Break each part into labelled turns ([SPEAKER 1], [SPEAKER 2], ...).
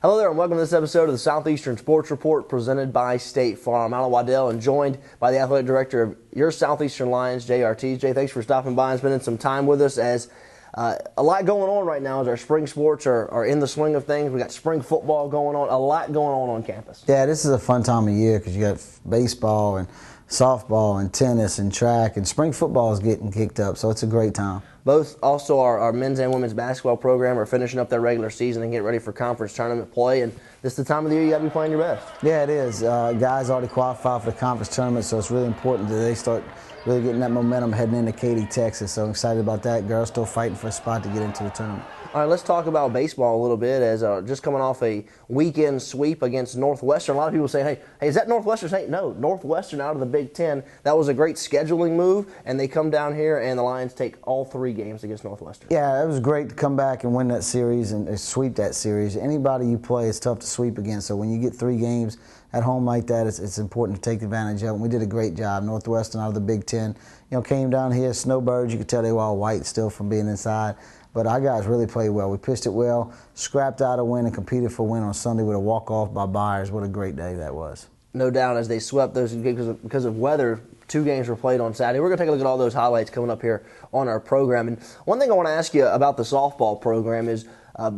[SPEAKER 1] Hello there and welcome to this episode of the Southeastern Sports Report presented by State Farm. I'm Allen Waddell and joined by the athletic director of your Southeastern Lions, JRT. Jay, thanks for stopping by and spending some time with us as a lot going on right now as our spring sports are in the swing of things. We got spring football going on, a lot going on campus.
[SPEAKER 2] Yeah, this is a fun time of year because you got baseball and softball and tennis and track, and spring football is getting kicked up, so it's a great time.
[SPEAKER 1] Both also our men's and women's basketball program are finishing up their regular season and getting ready for conference tournament play, and this is the time of the year you got to be playing your best.
[SPEAKER 2] Yeah, it is. Guys already qualified for the conference tournament, so it's really important that they start really getting that momentum heading into Katy, Texas. So I'm excited about that. Girls still fighting for a spot to get into the tournament.
[SPEAKER 1] All right, let's talk about baseball a little bit as just coming off a weekend sweep against Northwestern. A lot of people say, hey, is that Northwestern? Hey, no, Northwestern out of the Big Ten. That was a great scheduling move, and they come down here and the Lions take all 3 games against Northwestern.
[SPEAKER 2] Yeah, it was great to come back and win that series and sweep that series. Anybody you play is tough to sweep against, so when you get 3 games at home like that, it's important to take advantage of it. And we did a great job. Northwestern out of the Big Ten, came down here, snowbirds. You could tell they were all white still from being inside. But our guys really played well. We pitched it well, scrapped out a win, and competed for a win on Sunday with a walk-off by Byers. What a great day that was.
[SPEAKER 1] No doubt, as they swept those because of weather, 2 games were played on Saturday. We're going to take a look at all those highlights coming up here on our program. And one thing I want to ask you about the softball program is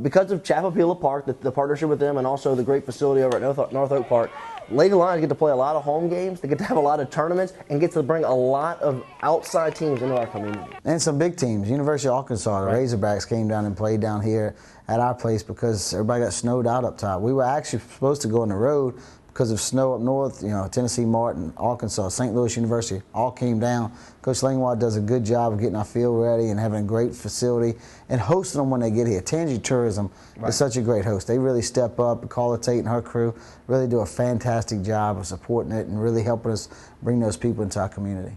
[SPEAKER 1] because of Chapapilla Park, the partnership with them, and also the great facility over at North Oak Park, Lady Lions get to play a lot of home games. They get to have a lot of tournaments and get to bring a lot of outside teams into our community.
[SPEAKER 2] And some big teams. University of Arkansas, the Razorbacks came down and played down here at our place because everybody got snowed out up top. We were actually supposed to go on the road because of snow up north, Tennessee, Martin, Arkansas, St. Louis University, all came down. Coach Langwad does a good job of getting our field ready and having a great facility and hosting them when they get here. Tangi Tourism is such a great host. They really step up. Carla Tate and her crew really do a fantastic job of supporting it and really helping us bring those people into our community.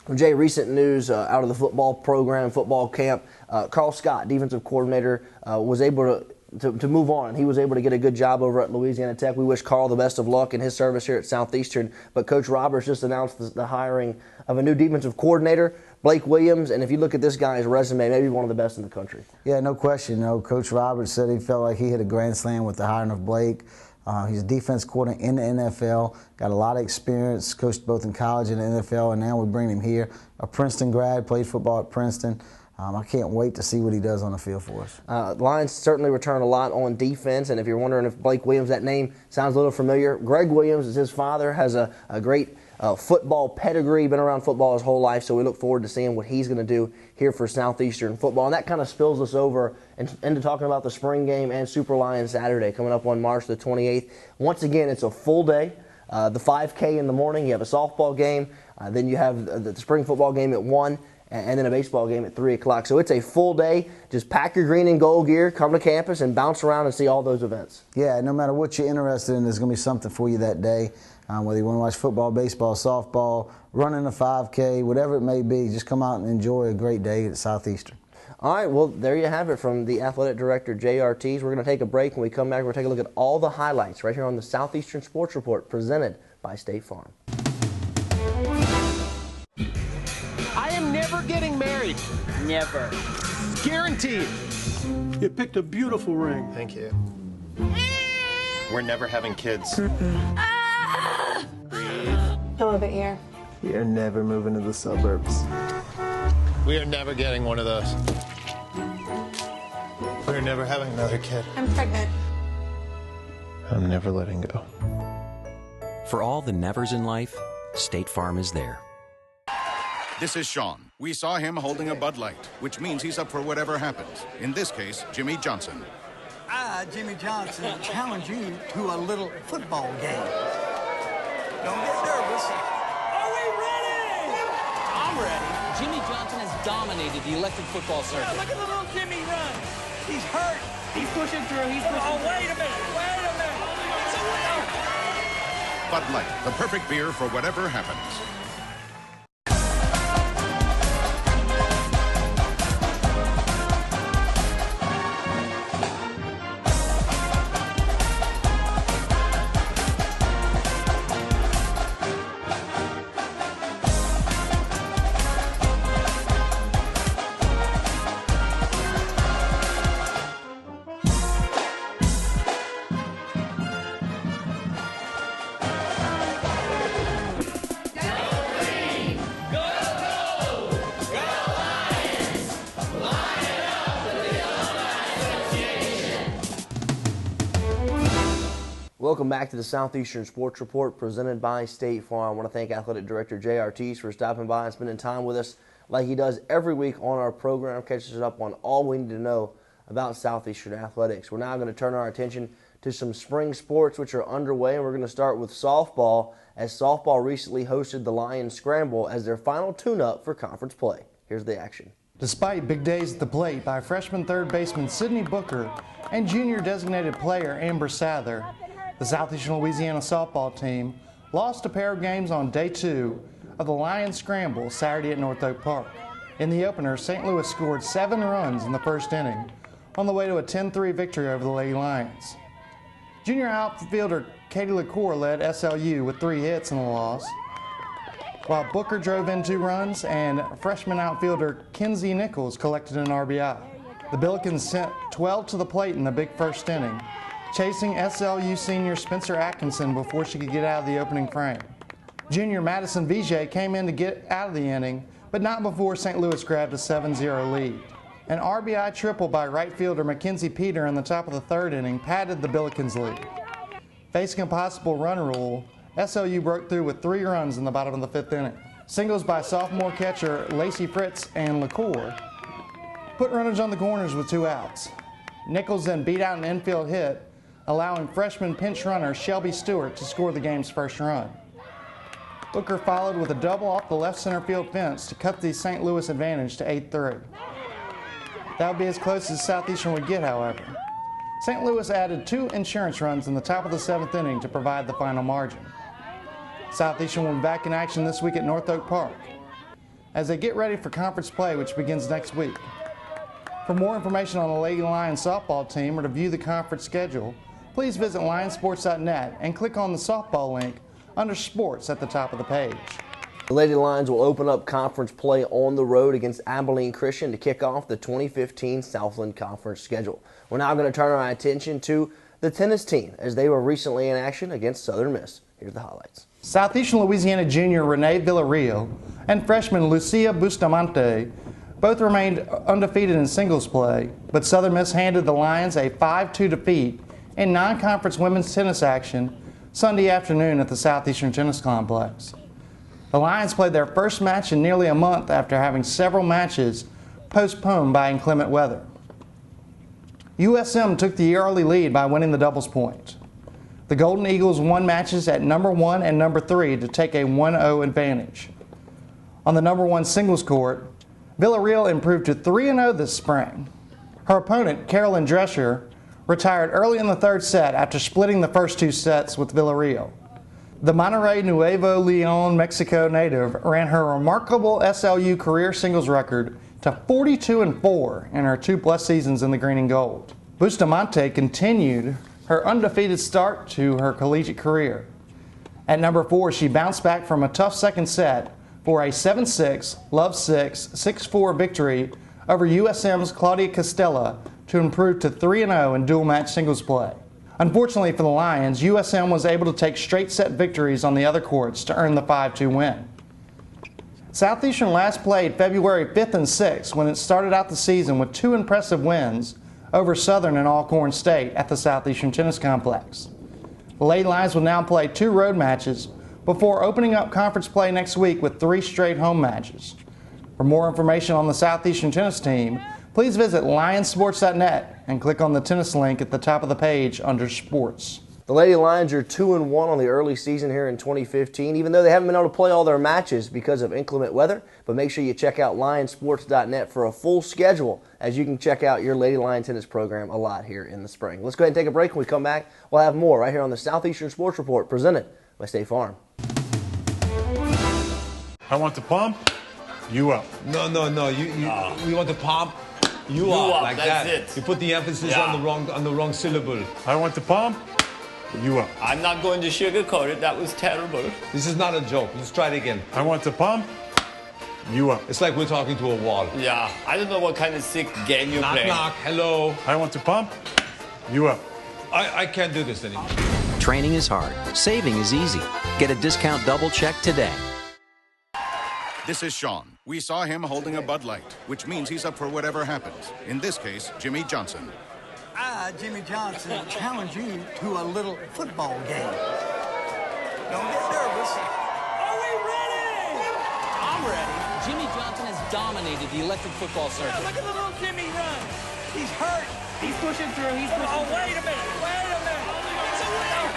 [SPEAKER 1] Well, Jay, recent news out of the football program, football camp. Carl Scott, defensive coordinator, was able to move on. He was able to get a good job over at Louisiana Tech. We wish Carl the best of luck in his service here at Southeastern. But Coach Roberts just announced the hiring of a new defensive coordinator, Blake Williams. And if you look at this guy's resume, maybe one of the best in the country.
[SPEAKER 2] Yeah, no question. Coach Roberts said he felt like he hit a grand slam with the hiring of Blake. He's a defense coordinator in the NFL, got a lot of experience, coached both in college and the NFL, and now we bring him here. A Princeton grad, played football at Princeton. I can't wait to see what he does on the field for us.
[SPEAKER 1] The Lions certainly return a lot on defense, and if you're wondering if Blake Williams, that name sounds a little familiar, Greg Williams is his father, has a great football pedigree, been around football his whole life, so we look forward to seeing what he's going to do here for Southeastern football. And that kind of spills us over into talking about the spring game and Super Lions Saturday coming up on March the 28th. Once again, it's a full day. The 5K in the morning, you have a softball game, then you have the spring football game at 1, and then a baseball game at 3 o'clock. So it's a full day. Just pack your green and gold gear, come to campus, and bounce around and see all those events.
[SPEAKER 2] Yeah, no matter what you're interested in, there's going to be something for you that day. Whether you want to watch football, baseball, softball, running a 5K, whatever it may be, just come out and enjoy a great day at Southeastern.
[SPEAKER 1] All right, well, there you have it from the athletic director, JRTs. We're going to take a break. When we come back, we're going to take a look at all the highlights right here on the Southeastern Sports Report presented by State Farm.
[SPEAKER 3] Never getting married.
[SPEAKER 4] Never.
[SPEAKER 3] Guaranteed.
[SPEAKER 5] You picked a beautiful ring.
[SPEAKER 3] Thank you. We're never having kids.
[SPEAKER 6] Pillow of the ear.
[SPEAKER 7] We are never moving to the suburbs.
[SPEAKER 3] We are never getting one of those. We're never having another kid.
[SPEAKER 6] I'm pregnant.
[SPEAKER 7] I'm never letting go.
[SPEAKER 8] For all the nevers in life, State Farm is there.
[SPEAKER 9] This is Sean. We saw him holding a Bud Light, which means he's up for whatever happens. In this case, Jimmy Johnson.
[SPEAKER 10] I, Jimmy Johnson, challenge you to a little football game. Don't get nervous.
[SPEAKER 4] Are we ready? I'm ready. Jimmy Johnson has dominated the electric football circuit.
[SPEAKER 10] Yeah, look at the little Jimmy run. He's hurt. He's pushing through. He's pushing through. Wait a minute. Wait a minute. It's a winner.
[SPEAKER 9] Bud Light, the perfect beer for whatever happens.
[SPEAKER 1] welcome back to the Southeastern Sports Report presented by State Farm. I want to thank Athletic Director Jay Ortiz for stopping by and spending time with us like he does every week on our program, catches us up on all we need to know about Southeastern Athletics. We're now going to turn our attention to some spring sports which are underway, and we're going to start with softball, as softball recently hosted the Lions Scramble as their final tune-up for conference play. Here's the action.
[SPEAKER 6] Despite big days at the plate by freshman third baseman Sidney Booker and junior designated player Amber Sather, the Southeastern Louisiana softball team lost a pair of games on day 2 of the Lions Scramble Saturday at North Oak Park. In the opener, St. Louis scored 7 runs in the first inning on the way to a 10-3 victory over the Lady Lions. Junior outfielder Katie LaCour led SLU with 3 hits in the loss, while Booker drove in 2 runs and freshman outfielder Kenzie Nichols collected an RBI. The Billikens sent 12 to the plate in the big first inning, chasing SLU senior Spencer Atkinson before she could get out of the opening frame. Junior Madison Vijay came in to get out of the inning, but not before St. Louis grabbed a 7-0 lead. An RBI triple by right fielder Mackenzie Peter in the top of the 3rd inning padded the Billikens' lead. Facing a possible run rule, SLU broke through with 3 runs in the bottom of the 5th inning. Singles by sophomore catcher Lacey Fritz and LaCour put runners on the corners with 2 outs. Nichols then beat out an infield hit, allowing freshman pinch runner Shelby Stewart to score the game's first run. Booker followed with a double off the left center field fence to cut the St. Louis advantage to 8-3. That would be as close as Southeastern would get, however. St. Louis added 2 insurance runs in the top of the 7th inning to provide the final margin. Southeastern will be back in action this week at North Oak Park as they get ready for conference play, which begins next week. For more information on the Lady Lions softball team or to view the conference schedule, please visit lionsports.net and click on the softball link under Sports at the top of the page.
[SPEAKER 1] The Lady Lions will open up conference play on the road against Abilene Christian to kick off the 2015 Southland Conference schedule. We're now going to turn our attention to the tennis team as they were recently in action against Southern Miss. Here's the highlights.
[SPEAKER 6] Southeastern Louisiana junior Renee Villarreal and freshman Lucia Bustamante both remained undefeated in singles play, but Southern Miss handed the Lions a 5-2 defeat in non-conference women's tennis action Sunday afternoon at the Southeastern Tennis Complex. The Lions played their first match in nearly a month after having several matches postponed by inclement weather. USM took the early lead by winning the doubles point. The Golden Eagles won matches at number 1 and number 3 to take a 1-0 advantage. On the number 1 singles court, Villarreal improved to 3-0 this spring. Her opponent, Carolyn Drescher, retired early in the 3rd set after splitting the first 2 sets with Villarreal. The Monterrey Nuevo Leon, Mexico native ran her remarkable SLU career singles record to 42-4 in her 2+ seasons in the green and gold. Bustamante continued her undefeated start to her collegiate career. At number 4, she bounced back from a tough second set for a 7-6, love 6, 6-4 victory over USM's Claudia Castella to improve to 3-0 in dual match singles play. Unfortunately for the Lions, USM was able to take straight set victories on the other courts to earn the 5-2 win. Southeastern last played February 5th and 6th when it started out the season with 2 impressive wins over Southern and Alcorn State at the Southeastern Tennis Complex. The Lady Lions will now play 2 road matches before opening up conference play next week with 3 straight home matches. For more information on the Southeastern tennis team, please visit lionsports.net and click on the tennis link at the top of the page under Sports.
[SPEAKER 1] The Lady Lions are 2-1 on the early season here in 2015, even though they haven't been able to play all their matches because of inclement weather. But make sure you check out lionsports.net for a full schedule, as you can check out your Lady Lion tennis program a lot here in the spring. Let's go ahead and take a break. When we come back, we'll have more right here on the Southeastern Sports Report presented by State Farm.
[SPEAKER 5] I want to pump you up.
[SPEAKER 11] No. We want to pump you up like
[SPEAKER 12] that's
[SPEAKER 11] that.
[SPEAKER 12] It.
[SPEAKER 11] You put the emphasis on the wrong syllable.
[SPEAKER 5] I want to pump you up.
[SPEAKER 12] I'm not going to sugarcoat it. That was terrible.
[SPEAKER 11] This is not a joke. Let's try it again.
[SPEAKER 5] I want to pump you up.
[SPEAKER 11] It's like we're talking to a wall.
[SPEAKER 12] Yeah, I don't know what kind of sick game you're playing.
[SPEAKER 11] Knock, hello.
[SPEAKER 5] I want to pump you up.
[SPEAKER 11] I can't do this anymore.
[SPEAKER 8] Training is hard. Saving is easy. Get a discount double check today.
[SPEAKER 9] This is Sean. We saw him holding a Bud Light, which means he's up for whatever happens. In this case, Jimmy Johnson.
[SPEAKER 10] Jimmy Johnson challenge you to a little football game. Don't get nervous.
[SPEAKER 4] Are we ready? I'm ready. Jimmy Johnson has dominated the electric football circuit.
[SPEAKER 10] Yeah, look at the little Jimmy run. He's hurt. He's pushing through. He's pushing through. Wait a minute. Wait a minute. It's a win.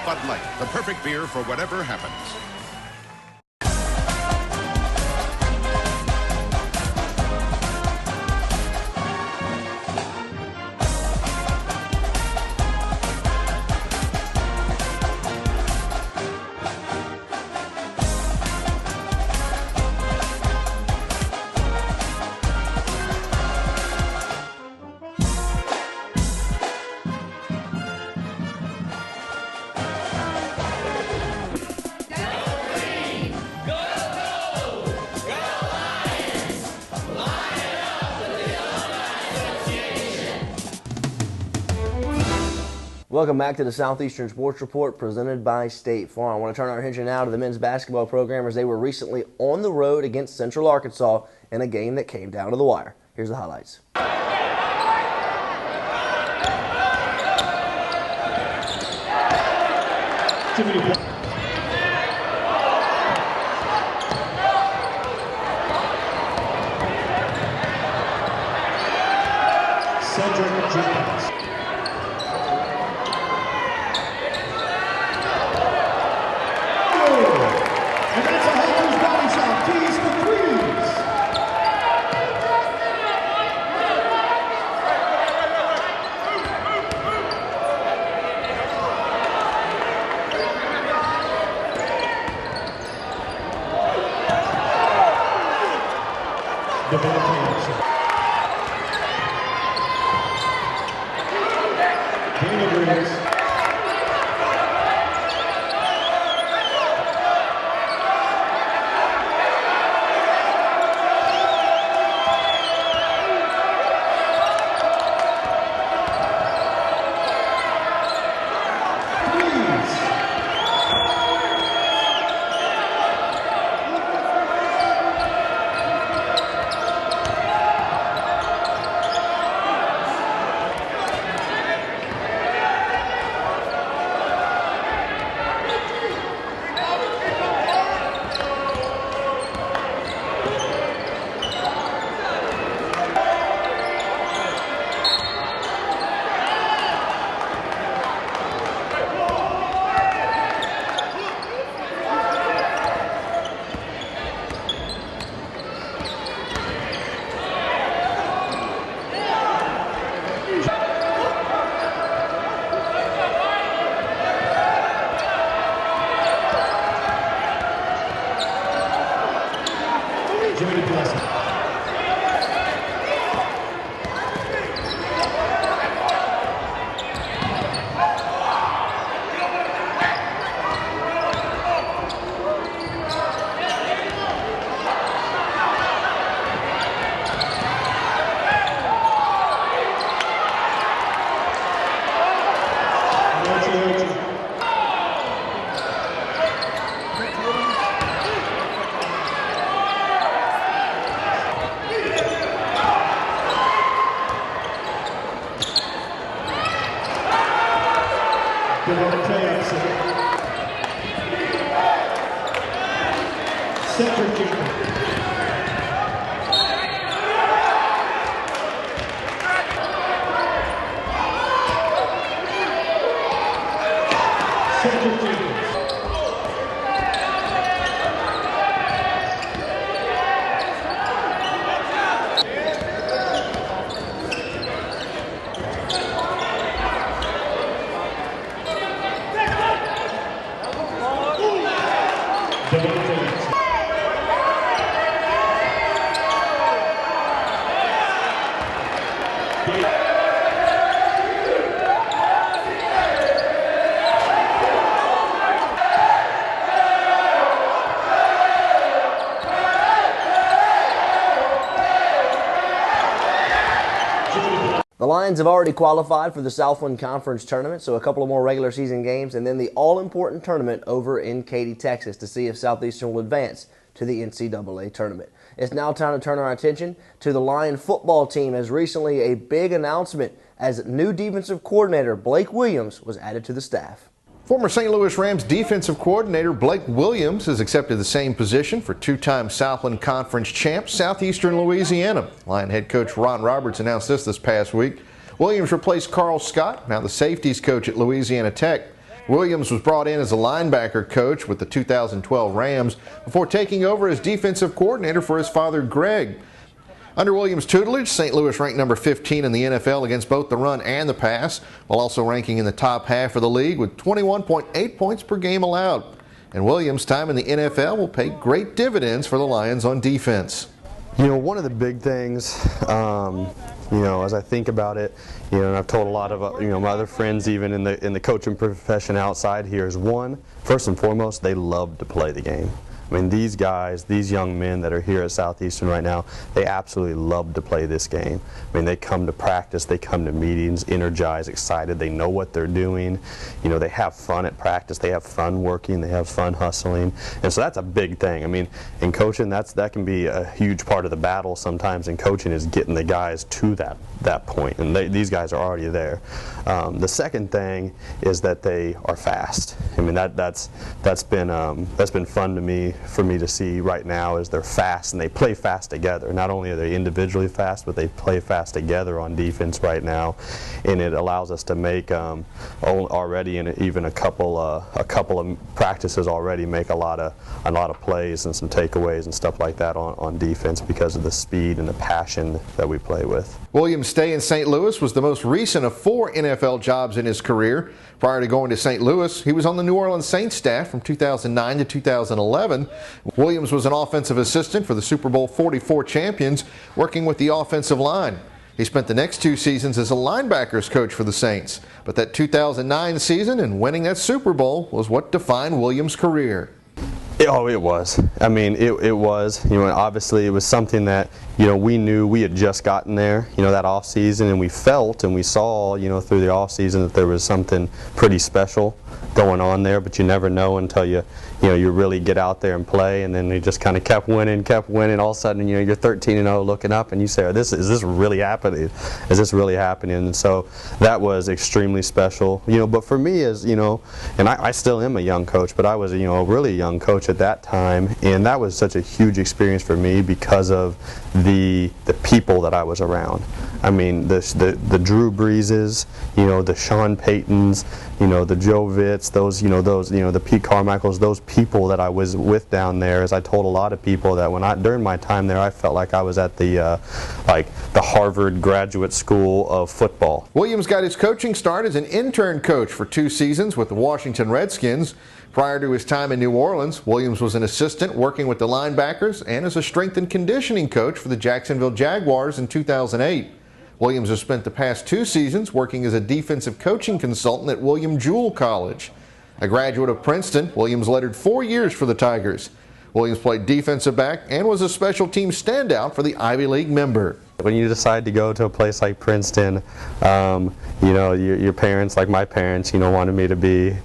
[SPEAKER 9] Bud Light, the perfect beer for whatever happens.
[SPEAKER 1] Welcome back to the Southeastern Sports Report presented by State Farm. I want to turn our attention now to the men's basketball program as they were recently on the road against Central Arkansas in a game that came down to the wire. Here's the highlights.
[SPEAKER 13] Cedric Jenkins. And that's a Hawkins body shot. Keys for threes. Cedric Jenkins. Cedric Jenkins.
[SPEAKER 1] The Lions have already qualified for the Southland Conference Tournament, so a couple of more regular season games and then the all-important tournament over in Katy, Texas to see if Southeastern will advance to the NCAA tournament. It's now time to turn our attention to the Lion football team, as recently a big announcement as new defensive coordinator Blake Williams was added to the staff.
[SPEAKER 14] Former St. Louis Rams defensive coordinator Blake Williams has accepted the same position for two-time Southland Conference champ Southeastern Louisiana. Lion head coach Ron Roberts announced this past week. Williams replaced Carl Scott, now the safeties coach at Louisiana Tech. Williams was brought in as a linebacker coach with the 2012 Rams before taking over as defensive coordinator for his father, Greg. Under Williams' tutelage, St. Louis ranked number 15 in the NFL against both the run and the pass, while also ranking in the top half of the league with 21.8 points per game allowed. And Williams' time in the NFL will pay great dividends for the Lions on defense.
[SPEAKER 15] You know, one of the big things, you know, as I think about it, you know, and I've told a lot of, you know, my other friends even in the coaching profession outside here, is one, first and foremost, they love to play the game. I mean, these guys, these young men that are here at Southeastern right now, they absolutely love to play this game. I mean, they come to practice, they come to meetings, energized, excited, they know what they're doing. You know, they have fun at practice, they have fun working, they have fun hustling. And so that's a big thing. I mean, in coaching, that can be a huge part of the battle sometimes in coaching, is getting the guys to that point. And these guys are already there. The second thing is that they are fast. I mean, that's been fun to me, for me to see right now, is they're fast and they play fast together. Not only are they individually fast, but they play fast together on defense right now, and it allows us to make already in even a couple of practices already make a lot of plays and some takeaways and stuff like that on defense because of the speed and the passion that we play with.
[SPEAKER 14] Williams' stay in St. Louis was the most recent of 4 NFL jobs in his career. Prior to going to St. Louis, he was on the New Orleans Saints staff from 2009 to 2011. Williams was an offensive assistant for the Super Bowl 44 champions, working with the offensive line. He spent the next 2 seasons as a linebackers coach for the Saints, but that 2009 season and winning that Super Bowl was what defined Williams' career.
[SPEAKER 15] Oh, it was. I mean, it was. You know, obviously it was something that, you know, we knew we had just gotten there, you know, that off season, and we felt and we saw, you know, through the off season that there was something pretty special going on there, but you never know until you really get out there and play, and then they just kind of kept winning. All of a sudden, you know, you're 13-0 looking up, and you say, is this really happening? Is this really happening? And so that was extremely special, you know. But for me, as you know, and I still am a young coach, but I was, you know, a really young coach at that time, and that was such a huge experience for me because of the people that I was around. I mean, the Drew Breeses, you know, the Sean Paytons, you know, the Joe Vitts, the Pete Carmichaels, those people that I was with down there. As I told a lot of people that during my time there, I felt like I was at the Harvard Graduate School of Football.
[SPEAKER 14] Williams got his coaching start as an intern coach for 2 seasons with the Washington Redskins. Prior to his time in New Orleans, Williams was an assistant working with the linebackers and as a strength and conditioning coach for the Jacksonville Jaguars in 2008. Williams has spent the past 2 seasons working as a defensive coaching consultant at William Jewell College. A graduate of Princeton, Williams lettered 4 years for the Tigers. Williams played defensive back and was a special team standout for the Ivy League member.
[SPEAKER 15] When you decide to go to a place like Princeton, you know, your parents, like my parents, you know, wanted me to be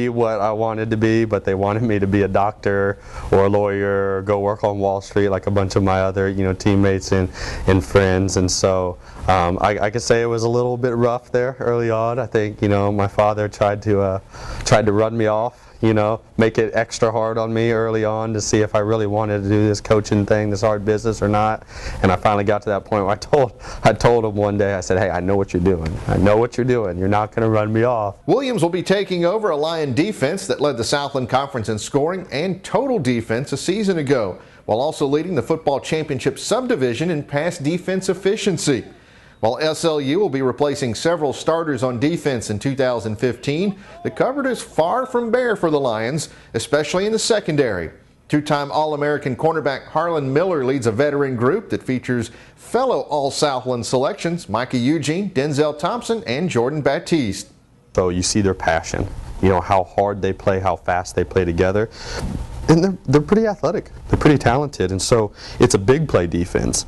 [SPEAKER 15] what I wanted to be, but they wanted me to be a doctor or a lawyer or go work on Wall Street like a bunch of my other, you know, teammates and friends. And so I could say it was a little bit rough there early on. I think, you know, my father tried to run me off. You know, make it extra hard on me early on to see if I really wanted to do this coaching thing, this hard business or not. And I finally got to that point where I told him one day, I said, hey, I know what you're doing. I know what you're doing. You're not going to run me off.
[SPEAKER 14] Williams will be taking over a Lion defense that led the Southland Conference in scoring and total defense a season ago, while also leading the football championship subdivision in pass defense efficiency. While SLU will be replacing several starters on defense in 2015, the cupboard is far from bare for the Lions, especially in the secondary. 2-time All-American cornerback Harlan Miller leads a veteran group that features fellow All-Southland selections Micah Eugene, Denzel Thompson, and Jordan Baptiste.
[SPEAKER 15] So you see their passion, you know, how hard they play, how fast they play together. And they're pretty athletic, they're pretty talented, and so it's a big play defense.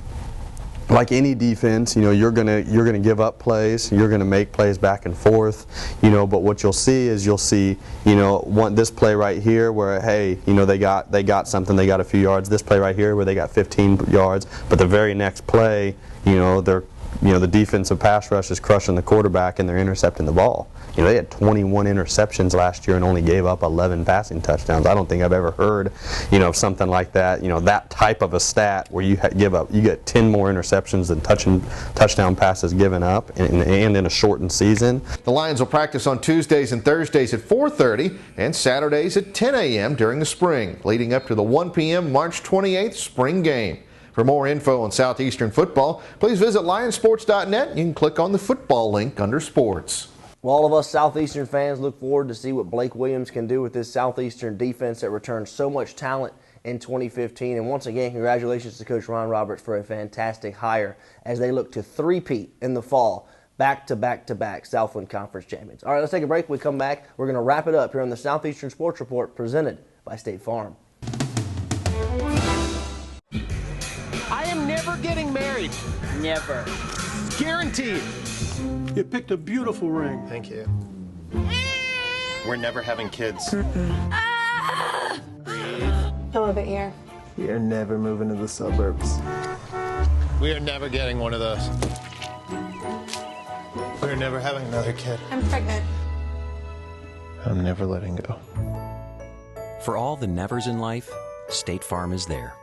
[SPEAKER 15] like any defense, you're gonna give up plays, you're gonna make plays back and forth, but what you'll see is this play right here where, hey, they got something, they got a few yards. This play right here where they got 15 yards, but the very next play, the defensive pass rush is crushing the quarterback and they're intercepting the ball. They had 21 interceptions last year and only gave up 11 passing touchdowns. I don't think I've ever heard, of something like that. That type of a stat where you get 10 more interceptions than touchdown passes given up, and in a shortened season.
[SPEAKER 14] The Lions will practice on Tuesdays and Thursdays at 4:30 and Saturdays at 10 a.m. during the spring, leading up to the 1 p.m. March 28th spring game. For more info on Southeastern football, please visit lionsports.net. You can click on the football link under sports.
[SPEAKER 1] Well, all of us Southeastern fans look forward to see what Blake Williams can do with this Southeastern defense that returned so much talent in 2015. And once again, congratulations to Coach Ron Roberts for a fantastic hire as they look to three-peat in the fall, back-to-back-to-back Southland Conference champions. All right, let's take a break. When we come back, we're going to wrap it up here on the Southeastern Sports Report presented by State Farm.
[SPEAKER 16] I am never getting married. Never. Guaranteed.
[SPEAKER 17] You picked a beautiful ring.
[SPEAKER 7] Thank you. We're never having kids.
[SPEAKER 18] A little bit here.
[SPEAKER 7] We are never moving to the suburbs.
[SPEAKER 3] We are never getting one of those. We're never having another kid.
[SPEAKER 18] I'm pregnant.
[SPEAKER 7] I'm never letting go.
[SPEAKER 8] For all the nevers in life, State Farm is there.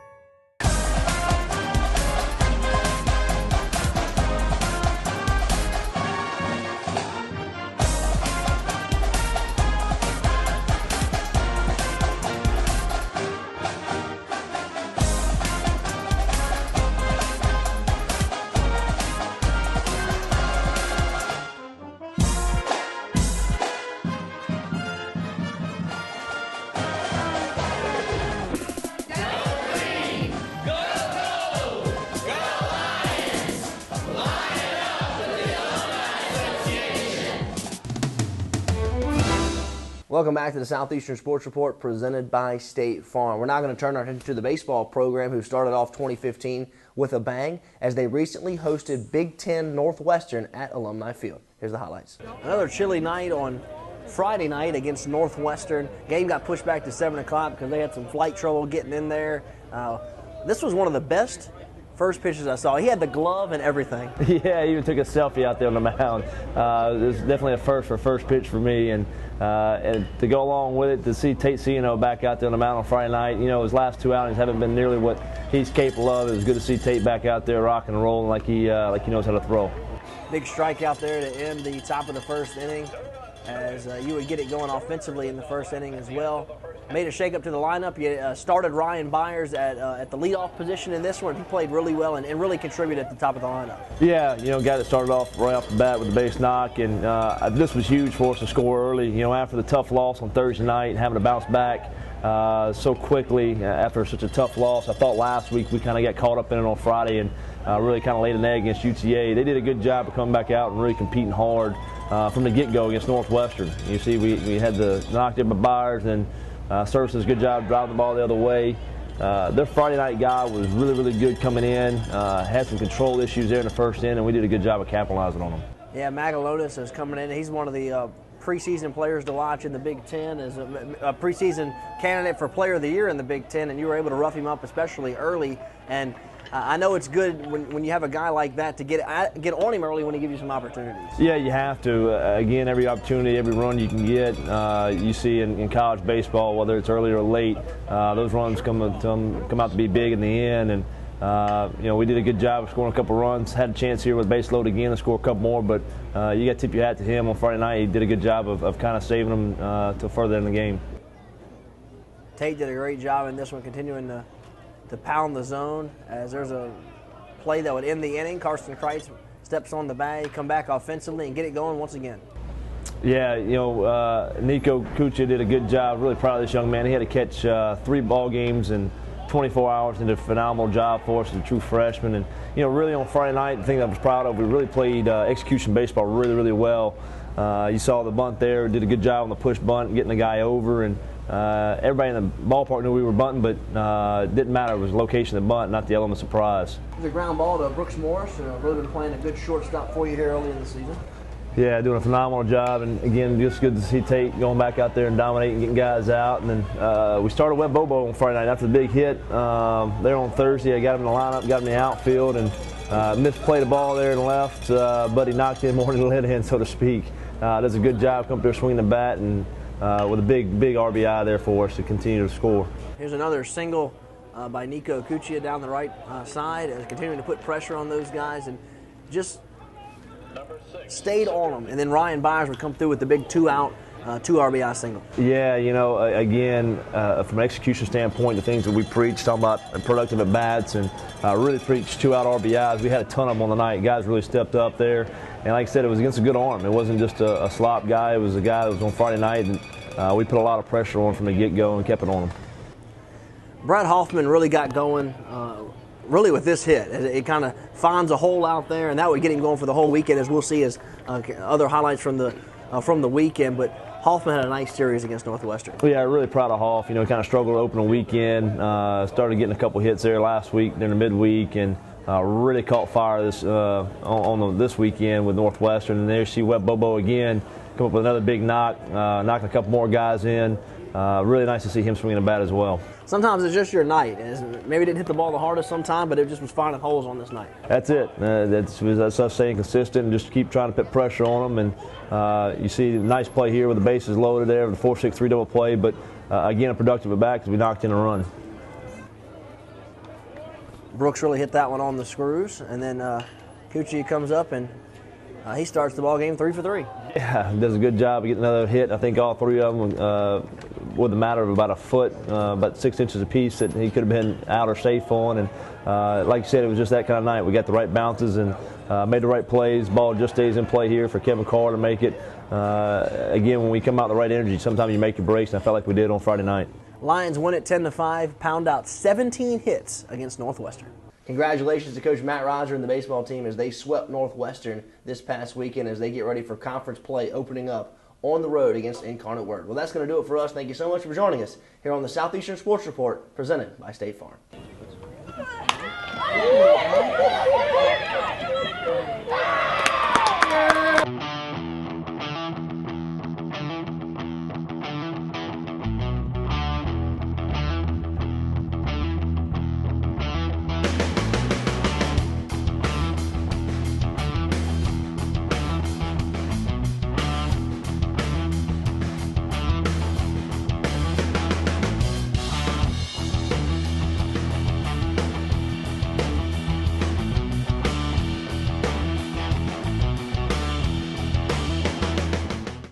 [SPEAKER 1] Welcome back to the Southeastern Sports Report presented by State Farm. We're now going to turn our attention to the baseball program, who started off 2015 with a bang as they recently hosted Big Ten Northwestern at Alumni Field. Here's the highlights. Another chilly night on Friday night against Northwestern. Game got pushed back to 7 o'clock because they had some flight trouble getting in there. This was one of the best first pitches I saw. He had the glove and everything.
[SPEAKER 19] Yeah, he even took a selfie out there on the mound. It was definitely a first pitch for me, and to go along with it, to see Tate Ciano back out there on the mound on Friday night. His last two outings haven't been nearly what he's capable of. It was good to see Tate back out there rocking and rolling like he knows how to throw. Big strike out there to end the top of the first inning, as you would get it going offensively in the first inning as well. Made a shake-up to the lineup. You started Ryan Byers at the leadoff position in this one. He played really well and really contributed at the top of the lineup. Yeah, guy that started off right off the bat with the base knock, and this was huge for us to score early. After the tough loss on Thursday night and having to bounce back so quickly after such a tough loss. I thought last week we kind of got caught up in it on Friday and really kind of laid an egg against UTA. They did a good job of coming back out and really competing hard from the get-go against Northwestern. You see, we had the knocked in by Byers, and Service does a good job driving the ball the other way. Their Friday night guy was really good coming in. Had some control issues there in the first inning, and we did a good job of capitalizing on them. Yeah, Magalonis is coming in. He's one of the preseason players to watch in the Big Ten, as a preseason candidate for Player of the Year in the Big Ten, and you were able to rough him up especially early. And I know it's good when you have a guy like that to get on him early when he gives you some opportunities. Yeah, you have to. Again, every opportunity, every run you can get, you see in college baseball, whether it's early or late, those runs come out to be big in the end. And we did a good job of scoring a couple runs. Had a chance here with base load again to score a couple more, but you got to tip your hat to him on Friday night. He did a good job of kind of saving them till further in the game. Tate did a great job in this one, continuing to pound the zone, as there's a play that would end the inning. Carson Kreitz steps on the bag, come back offensively, and get it going once again. Yeah, Nico Kucha did a good job. Really proud of this young man. He had to catch 3 ball games in 24 hours and did a phenomenal job for us as a true freshman. And, really on Friday night, the thing that I was proud of, we really played execution baseball really well. You saw the bunt there, did a good job on the push bunt, getting the guy over, and everybody in the ballpark knew we were bunting, but it didn't matter. It was location of the bunt, not the element of surprise.
[SPEAKER 1] The ground ball to Brooks Morris, really been playing a good shortstop for you here early in the season.
[SPEAKER 19] Yeah, doing a phenomenal job, and again, just good to see Tate going back out there and dominating, getting guys out. And then we started Webb Bobo on Friday night after the big hit there on Thursday. I got him in the lineup, got him in the outfield, and misplayed the ball there and left, but he knocked in more than let in, so to speak. Does a good job coming up there swinging the bat, and with a big RBI there for us to continue to score.
[SPEAKER 1] Here's another single by Nico Cuccia down the right side, continuing to put pressure on those guys, and just stayed on them. And then Ryan Byers would come through with the big 2-out, 2 RBI single.
[SPEAKER 19] Yeah, you know, again, from an execution standpoint, the things that we preach, talking about productive at bats, and really preached 2-out RBIs. We had a ton of them on the night. Guys really stepped up there. And like I said, it was against a good arm. It wasn't just a slop guy. It was a guy that was on Friday night, and we put a lot of pressure on him from the get-go and kept it on him.
[SPEAKER 1] Brad Hoffman really got going really with this hit. It kind of finds a hole out there, and that would get him going for the whole weekend, as we'll see as other highlights from the weekend. But Hoffman had a nice series against Northwestern.
[SPEAKER 19] Well, yeah, really proud of Hoff. You know, kind of struggled to open a weekend. Started getting a couple hits there last week during the midweek, and really caught fire this weekend with Northwestern. And there you see Webb Bobo again come up with another big knock, knocking a couple more guys in. Really nice to see him swinging a bat as well.
[SPEAKER 1] Sometimes it's just your night. Maybe didn't hit the ball the hardest sometime, but it just was finding holes on this night.
[SPEAKER 19] That's it. That's us staying consistent and just keep trying to put pressure on them. And you see a nice play here with the bases loaded there with the 4-6-3 double play, but again, a productive at bat because we knocked in a run.
[SPEAKER 1] Brooks really hit that one on the screws, and then Cuccia comes up and he starts the ball game 3 for 3.
[SPEAKER 19] Yeah, does a good job of getting another hit. I think all 3 of them with a matter of about a foot, about 6 inches apiece that he could have been out or safe on. And like you said, it was just that kind of night. We got the right bounces and made the right plays. Ball just stays in play here for Kevin Carr to make it. Again, when we come out the right energy, sometimes you make your breaks, and I felt like we did on Friday night.
[SPEAKER 1] Lions win it 10-5, pound out 17 hits against Northwestern. Congratulations to Coach Matt Roger and the baseball team as they swept Northwestern this past weekend as they get ready for conference play opening up on the road against Incarnate Word. Well, that's going to do it for us. Thank you so much for joining us here on the Southeastern Sports Report presented by State Farm.